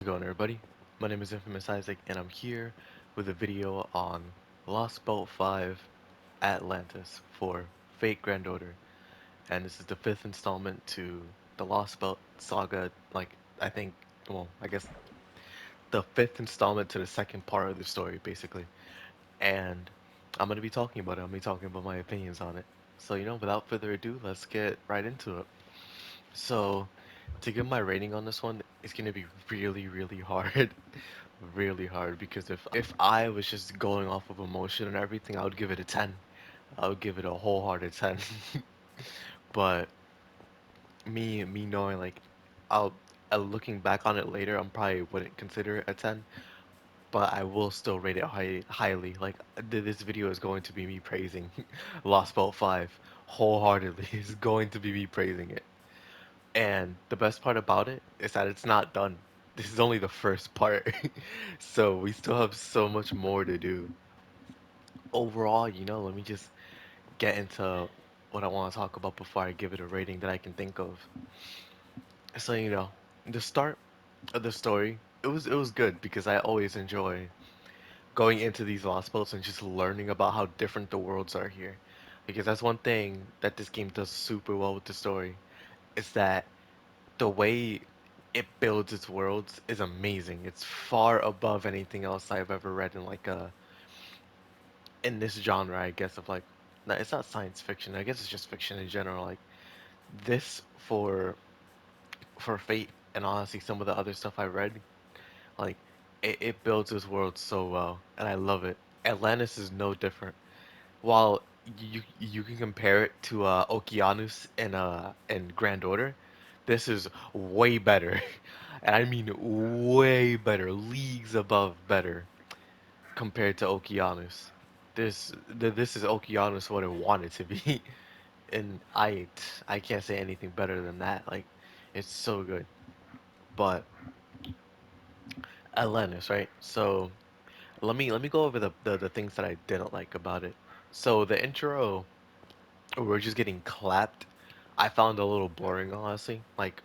Going, everybody? My name is Infamous Isaac, and I'm here with a video on Lost Belt 5 Atlantis for Fate Grand Order. And this is the fifth installment to the Lost Belt saga. I think, I guess the fifth installment to the second part of the story, basically. And I'm going to be talking about it. I'm going to be talking about my opinions on it. So, without further ado, let's get right into it. So, to give my rating on this one, it's going to be really, really hard. Really hard because if I was just going off of emotion and everything, I would give it a 10. I would give it a wholehearted 10. But me knowing I'll looking back on it later, I'm probably wouldn't consider it a 10, but I will still rate it highly. This video is going to be me praising Lost Belt 5 wholeheartedly. It's going to be me praising it. And the best part about it is that it's not done. This is only the first part. So we still have so much more to do. Overall, let me just get into what I want to talk about before I give it a rating that I can think of. So, the start of the story, it was good because I always enjoy going into these lost boats and just learning about how different the worlds are here. Because that's one thing that this game does super well with the story, is that the way it builds its worlds is amazing. It's far above anything else I've ever read in in this genre, I guess, of no, it's not science fiction. I guess it's just fiction in general. Like this for Fate and honestly some of the other stuff I read, like it builds this world so well, and I love it. Atlantis is no different. While you can compare it to Okeanos and Grand Order, this is way better. And I mean way better, leagues above better compared to Okeanos. This is Okeanos what it wanted to be. And I can't say anything better than that. Like it's so good. But Atlantis, right? So let me go over the things that I didn't like about it. So the intro, we're just getting clapped. I found a little boring, honestly. Like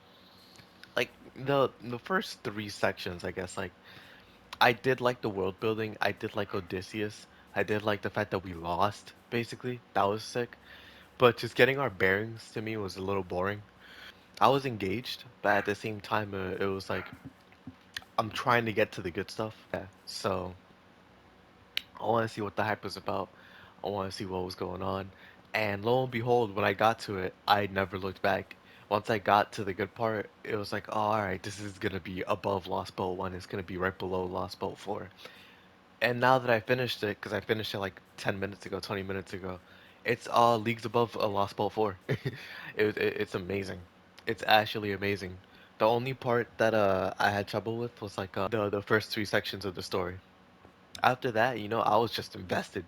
the first three sections, I guess. Like I did like the world building. I did like Odysseus. I did like the fact that we lost. Basically, that was sick. But just getting our bearings to me was a little boring. I was engaged, but at the same time, it was like I'm trying to get to the good stuff. So I want to see what the hype was about. I want to see what was going on. And lo and behold, when I got to it, I never looked back. Once I got to the good part, it was like, oh, alright, this is gonna be above Lost Boat 1. It's gonna be right below Lost Boat 4. And now that I finished it, because I finished it like 10 minutes ago, 20 minutes ago, it's leagues above Lost Boat 4. It's amazing. It's actually amazing. The only part that I had trouble with was the first three sections of the story. After that, I was just invested.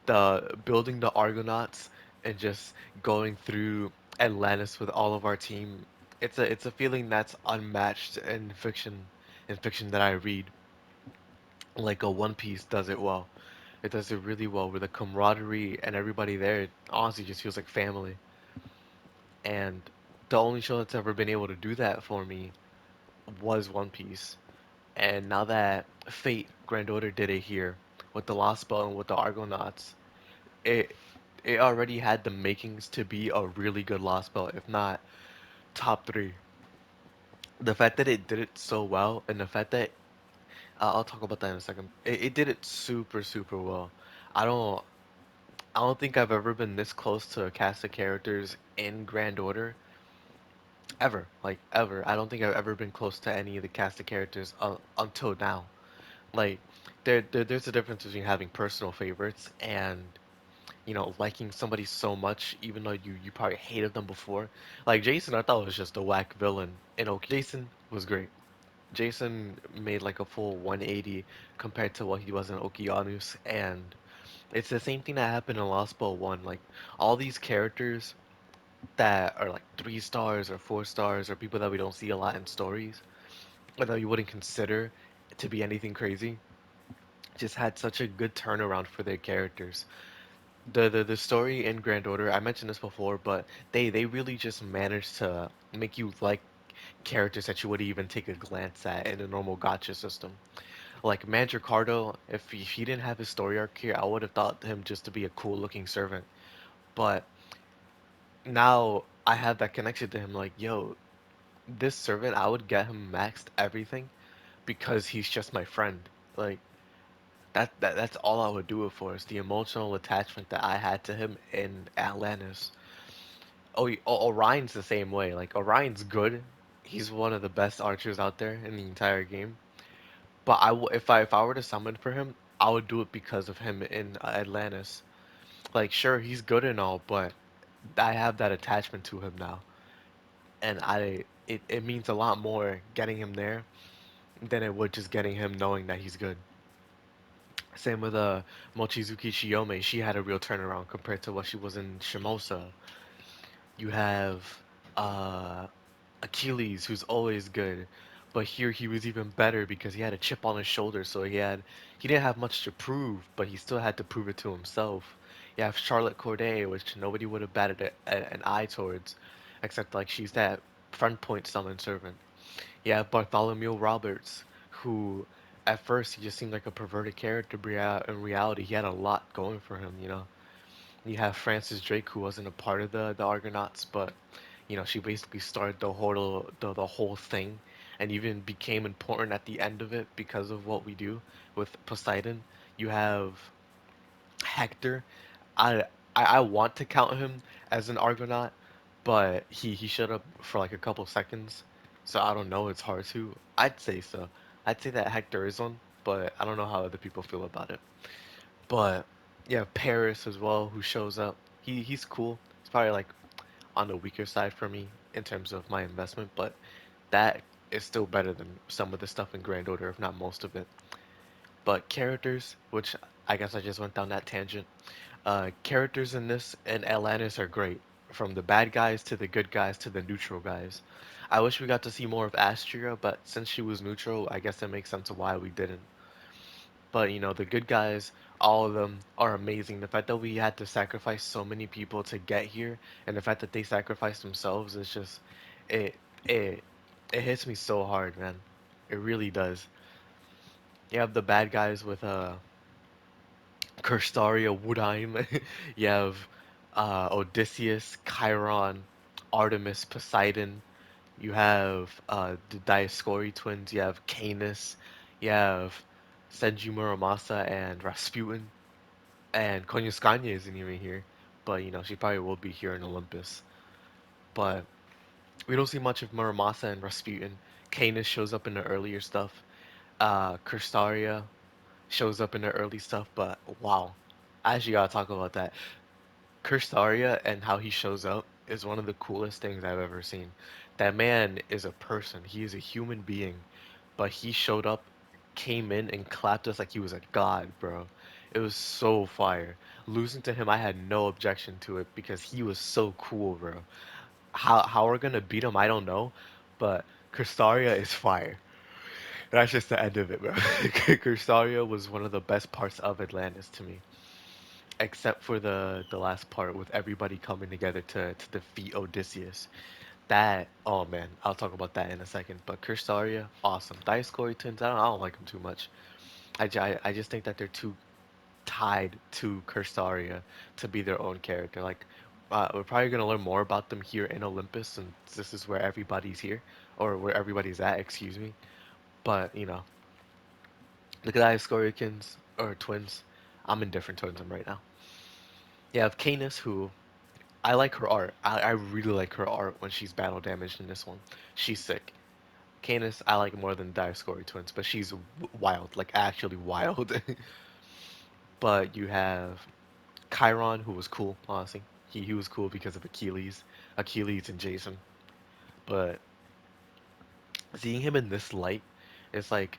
The building the Argonauts and just going through Atlantis with all of our team. It's a feeling that's unmatched in fiction that I read. Like a One Piece does it well. It does it really well with the camaraderie and everybody there. It honestly just feels like family. And the only show that's ever been able to do that for me was One Piece. And now that Fate Grand Order did it here with the Lost Belt and with the Argonauts, it it already had the makings to be a really good Lost Belt, if not top three. The fact that it did it so well, and the fact that I'll talk about that in a second. It did it super super well. I don't I don't think I've ever been this close to a cast of characters in Grand Order ever. Like ever. I don't think I've ever been close to any of the cast of characters until now. Like there's a difference between having personal favorites and liking somebody so much, even though you probably hated them before. Like Jason, I thought was just a whack villain. And okay, Jason was great. Jason made like a full 180 compared to what he was in Okeanos, and it's the same thing that happened in Lost Bowl 1. Like all these characters that are like 3 stars or 4 stars or people that we don't see a lot in stories, or that you wouldn't consider to be anything crazy, just had such a good turnaround for their characters. The story in Grand Order, I mentioned this before, but they really just managed to make you like. characters that you would even take a glance at in a normal gotcha system. Like Mandricardo, if he didn't have his story arc here, I would have thought him just to be a cool looking servant. But now I have that connection to him. Like, yo, this servant, I would get him maxed everything because he's just my friend. Like that's all I would do it for. Is the emotional attachment that I had to him in Atlantis. Oh, Orion's the same way. Like Orion's good. He's one of the best archers out there in the entire game. But if I were to summon for him, I would do it because of him in Atlantis. Like sure, he's good and all, but I have that attachment to him now, and it means a lot more getting him there than it would just getting him knowing that he's good. Same with Mochizuki Shiyome. She had a real turnaround compared to what she was in Shimosa. You have uh Achilles, who's always good, but here he was even better because he had a chip on his shoulder, so he didn't have much to prove, but he still had to prove it to himself. You have Charlotte Corday, which nobody would have batted an eye towards, except like she's that front point summon servant. You have Bartholomew Roberts, who at first he just seemed like a perverted character, but in reality he had a lot going for him, you know. You have Francis Drake, who wasn't a part of the Argonauts, but she basically started the whole thing, and even became important at the end of it because of what we do with Poseidon. You have Hector. I I want to count him as an Argonaut, but he showed up for like a couple seconds, so I don't know. It's hard to. I'd say so. I'd say that Hector is one, but I don't know how other people feel about it. But yeah, Paris as well, who shows up. He's cool. He's probably like on the weaker side for me in terms of my investment, but that is still better than some of the stuff in Grand Order, if not most of it. But characters, which I guess I just went down that tangent. Characters in this and Atlantis are great, from the bad guys to the good guys to the neutral guys. I wish we got to see more of Astria, but since she was neutral, I guess it makes sense of why we didn't. But the good guys, all of them are amazing. The fact that we had to sacrifice so many people to get here, and the fact that they sacrificed themselves is just it it it hits me so hard, man. It really does. You have the bad guys with Kerstaria, Woodheim. You have Odysseus, Chiron, Artemis, Poseidon. You have the Dioscuri twins. You have Canis. You have Senju Muramasa and Rasputin. And Konyaskanya isn't even here, but she probably will be here in Olympus. But we don't see much of Muramasa and Rasputin. Canis shows up in the earlier stuff. Cursaria shows up in the early stuff, but wow. I actually gotta talk about that. Cursaria and how he shows up is one of the coolest things I've ever seen. That man is a person. He is a human being, but he showed up, came in, and clapped us like he was a god, bro. It was so fire. Losing to him, I had no objection to it because he was so cool, bro. How we're gonna beat him, I don't know, but Cursaria is fire. That's just the end of it, bro. Cursaria was one of the best parts of Atlantis to me, except for the last part with everybody coming together to defeat Odysseus. That, oh man, I'll talk about that in a second. But Cursaria, awesome. Dioscuri twins, I don't like them too much. I just think that they're too tied to Cursaria to be their own character. Like, we're probably gonna learn more about them here in Olympus, since this is where everybody's here, or where everybody's at, excuse me. But the Dioscoricans or twins, I'm indifferent towards them right now. You have Canis, who I like her art. I really like her art when she's battle damaged in this one. She's sick. Canis, I like more than Dioscuri twins, but she's wild, like actually wild. But you have Chiron, who was cool, honestly. He was cool because of Achilles and Jason. But seeing him in this light, it's like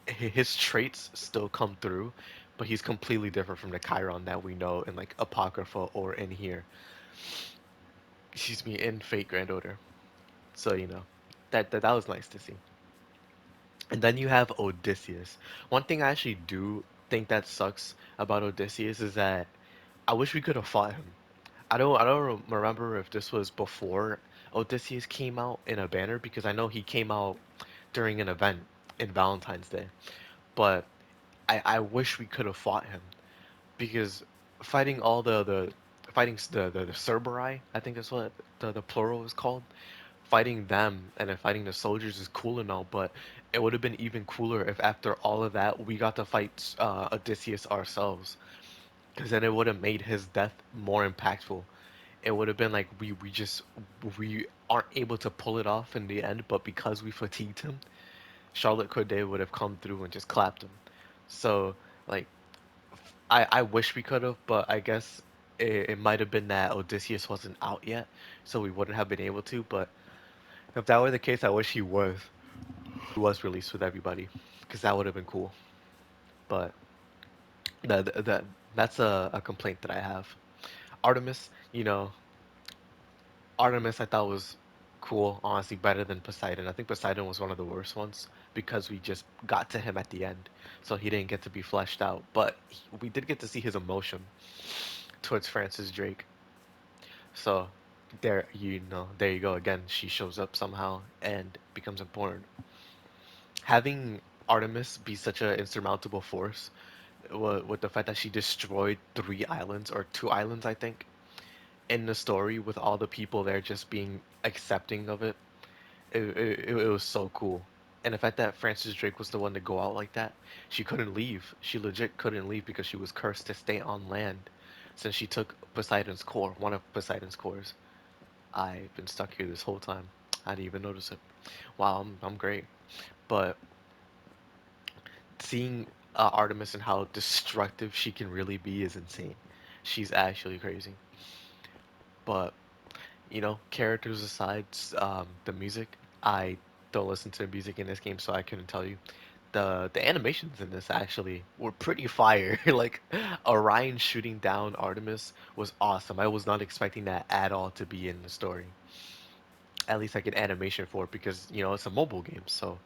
his traits still come through, but he's completely different from the Chiron that we know in like Apocrypha or in here. Excuse me, in Fate Grand Order. So that was nice to see. And then you have Odysseus. One thing I actually do think that sucks about Odysseus is that I wish we could have fought him. I don't remember if this was before. Odysseus came out in a banner because I know he came out during an event in Valentine's Day. But I wish we could have fought him because fighting all the fighting the Cerberus, I think that's what the plural is called. Fighting them and then fighting the soldiers is cool and all, but it would have been even cooler if after all of that we got to fight Odysseus ourselves, because then it would have made his death more impactful. It would have been like we aren't able to pull it off in the end, but because we fatigued him, Charlotte Corday would have come through and just clapped him. So like I wish we could have, but I guess it might have been that Odysseus wasn't out yet, so we wouldn't have been able to. But if that were the case, I wish he was released with everybody, because that would have been cool. But that's a complaint that I have. Artemis, Artemis I thought was cool, honestly, better than Poseidon. I think Poseidon was one of the worst ones because we just got to him at the end, so he didn't get to be fleshed out. But we did get to see his emotion towards Francis Drake. So there you go again. She shows up somehow and becomes important. Having Artemis be such an insurmountable force, with the fact that she destroyed 3 islands or 2 islands, I think, in the story, with all the people there just being accepting of it, it was so cool. And the fact that Francis Drake was the one to go out like that, she couldn't leave. She legit couldn't leave because she was cursed to stay on land since she took Poseidon's core, one of Poseidon's cores. I've been stuck here this whole time. I didn't even notice it. Wow, I'm great. But seeing Artemis and how destructive she can really be is insane. She's actually crazy. But characters aside, the music, I don't listen to the music in this game, so I couldn't tell you. The animations in this actually were pretty fire. Like Orion shooting down Artemis was awesome. I was not expecting that at all to be in the story. At least like an animation for it because it's a mobile game, so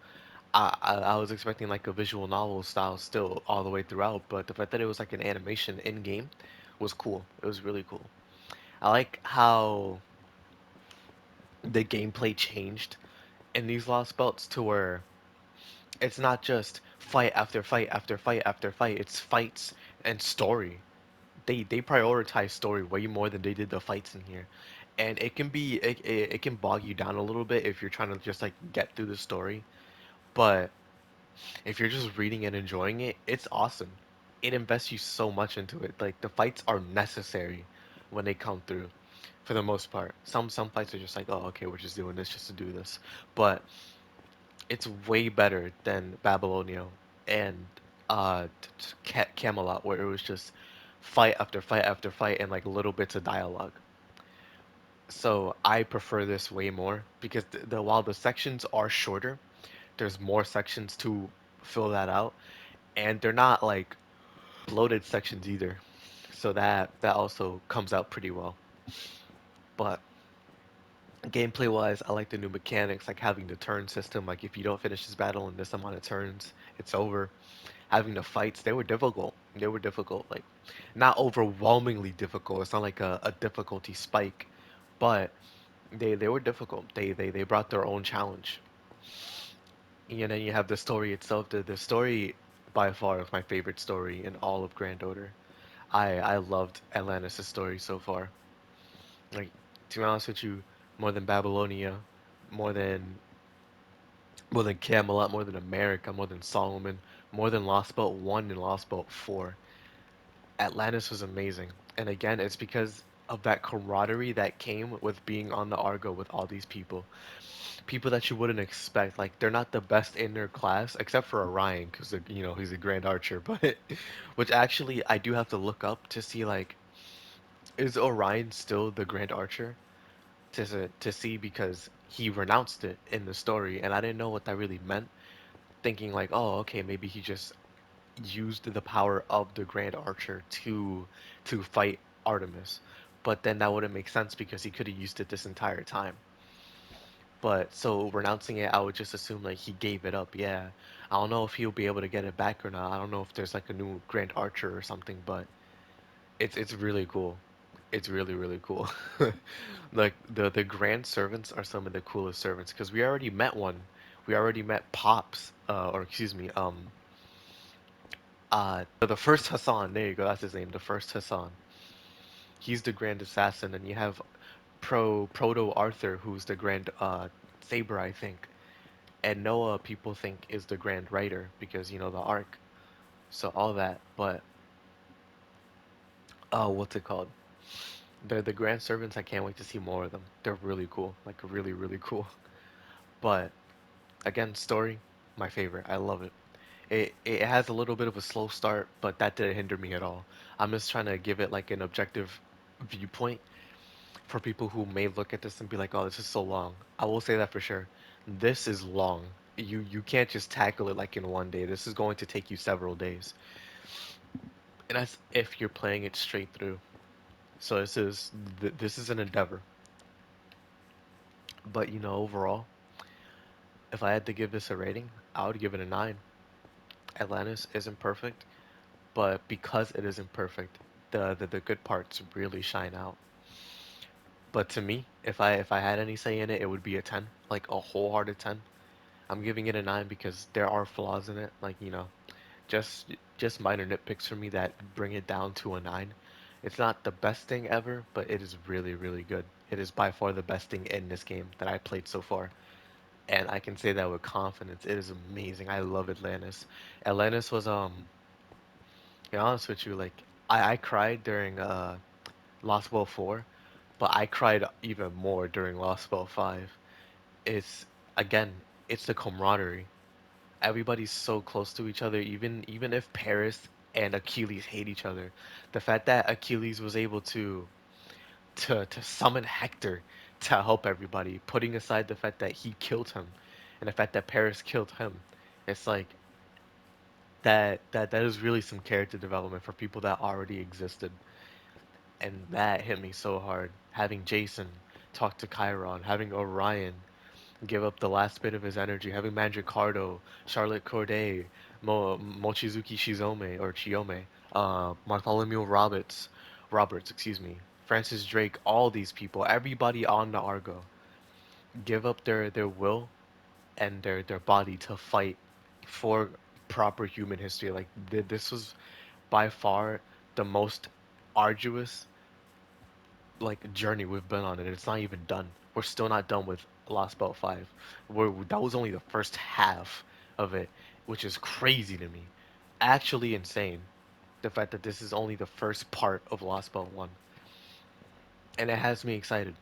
I was expecting like a visual novel style still all the way throughout, but the fact that it was like an animation in game was cool. It was really cool. I like how the gameplay changed in these Lost Belts to where it's not just fight after fight after fight after fight. It's fights and story. They prioritize story way more than they did the fights in here, and it can bog you down a little bit if you're trying to just like get through the story. But if you're just reading and enjoying it, it's awesome. It invests you so much into it. Like the fights are necessary when they come through, for the most part. Some fights are just like, oh, okay, we're just doing this just to do this. But it's way better than Babylonia and Camelot, where it was just fight after fight after fight and like little bits of dialogue. So I prefer this way more because while the sections are shorter, there's more sections to fill that out, and they're not like bloated sections either. So that also comes out pretty well. But gameplay wise, I like the new mechanics, like having the turn system. Like if you don't finish this battle in this amount of turns, it's over. Having the fights, they were difficult. They were difficult, like not overwhelmingly difficult. It's not like a difficulty spike, but they were difficult. They brought their own challenge. And then you have the story itself. The story by far is my favorite story in all of Grand Order. I loved Atlantis' story so far. Like, to be honest with you, more than Babylonia, more than more than Camelot, more than America, more than Solomon, more than Lost Belt 1 and Lost Belt 4. Atlantis was amazing. And again, it's because of that camaraderie that came with being on the Argo with all these people. People that you wouldn't expect. Like, they're not the best in their class, except for Orion, because, he's a Grand Archer. But, which actually, I do have to look up to see, like, is Orion still the Grand Archer? To see, because he renounced it in the story, and I didn't know what that really meant. Thinking, like, oh, okay, maybe he just used the power of the Grand Archer to fight Artemis. But then that wouldn't make sense because he could have used it this entire time. But so renouncing it, I would just assume like he gave it up. Yeah, I don't know if he'll be able to get it back or not. I don't know if there's like a new Grand Archer or something, but it's really cool. It's really, really cool. Like the grand servants are some of the coolest servants because we already met one. We already met Pops, or excuse me, the first Hassan. There you go. That's his name. The first Hassan. He's the Grand Assassin, and you have Proto Arthur, who's the Grand Saber, I think. And Noah, people think is the Grand Rider because you know the Ark. So all that, but what's it called? The Grand Servants. I can't wait to see more of them. They're really cool, like really, really cool. But again, story, my favorite. I love it. It has a little bit of a slow start, but that didn't hinder me at all. I'm just trying to give it like an objective viewpoint for people who may look at this and be like, "Oh, this is so long." I will say that for sure. This is long. You can't just tackle it like in one day. This is going to take you several days, and that's if you're playing it straight through. So this is an endeavor. But you know, overall, if I had to give this a rating, I would give it a 9. Atlantis isn't perfect, but because it isn't perfect, the good parts really shine out. But to me, if I had any say in it, it would be a 10, like a wholehearted 10. I'm giving it a 9 because there are flaws in it, like just minor nitpicks for me that bring it down to a 9. It's not the best thing ever, but it is really, really good. It is by far the best thing in this game that I played so far. And I can say that with confidence. It is amazing. I love Atlantis. Atlantis was to be honest with you, like I cried during Lost World 4, but I cried even more during Lost World 5. It's again, it's the camaraderie. Everybody's so close to each other, even if Paris and Achilles hate each other. The fact that Achilles was able to summon Hector to help everybody, putting aside the fact that he killed him and the fact that Paris killed him, it's like that is really some character development for people that already existed. And that hit me so hard. Having Jason talk to Chiron, having Orion give up the last bit of his energy, having Mandricardo, Charlotte Corday, Mochizuki Shizome or Chiyome, Bartholomew Roberts, excuse me, Francis Drake, all these people, everybody on the Argo, give up their will and their body to fight for proper human history. Like this was by far the most arduous like journey we've been on, and it's not even done. We're still not done with Lost Belt 5. That was only the first half of it, which is crazy to me. Actually insane. The fact that this is only the first part of Lost Belt 1. And it has me excited.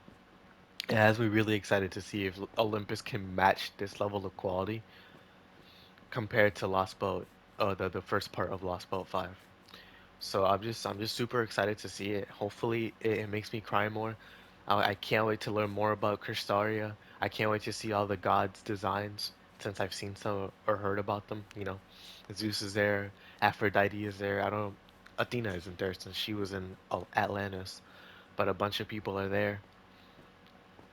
It has me really excited to see if Olympus can match this level of quality compared to Lost Belt, the first part of Lost Belt 5. So I'm just super excited to see it. Hopefully it makes me cry more. I can't wait to learn more about Crystalria. I can't wait to see all the gods' designs since I've seen some or heard about them. Zeus is there, Aphrodite is there. I don't. Athena isn't there since she was in Atlantis, but a bunch of people are there.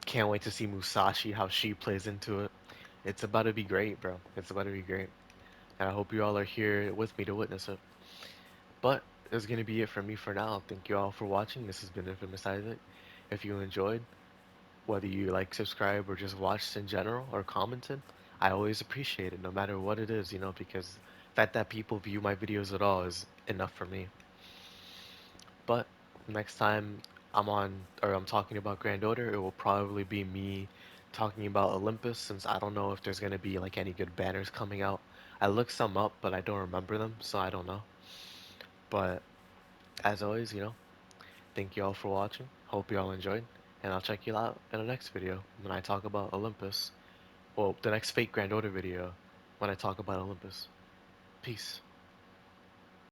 Can't wait to see Musashi how she plays into it. It's about to be great, bro. It's about to be great, and I hope you all are here with me to witness it. But that's going to be it from me for now. Thank you all for watching. This has been Infamous Isaac. If you enjoyed, whether you like, subscribe, or just watched in general or commented, I always appreciate it, no matter what it is, because the fact that people view my videos at all is enough for me. But next time I'm talking about Grand Order, it will probably be me talking about Olympus, since I don't know if there's going to be like any good banners coming out. I looked some up, but I don't remember them, so I don't know. But as always, thank you all for watching. Hope you all enjoyed, and I'll check you out in the next video when I talk about Olympus. Well, the next Fate Grand Order video when I talk about Olympus. Peace.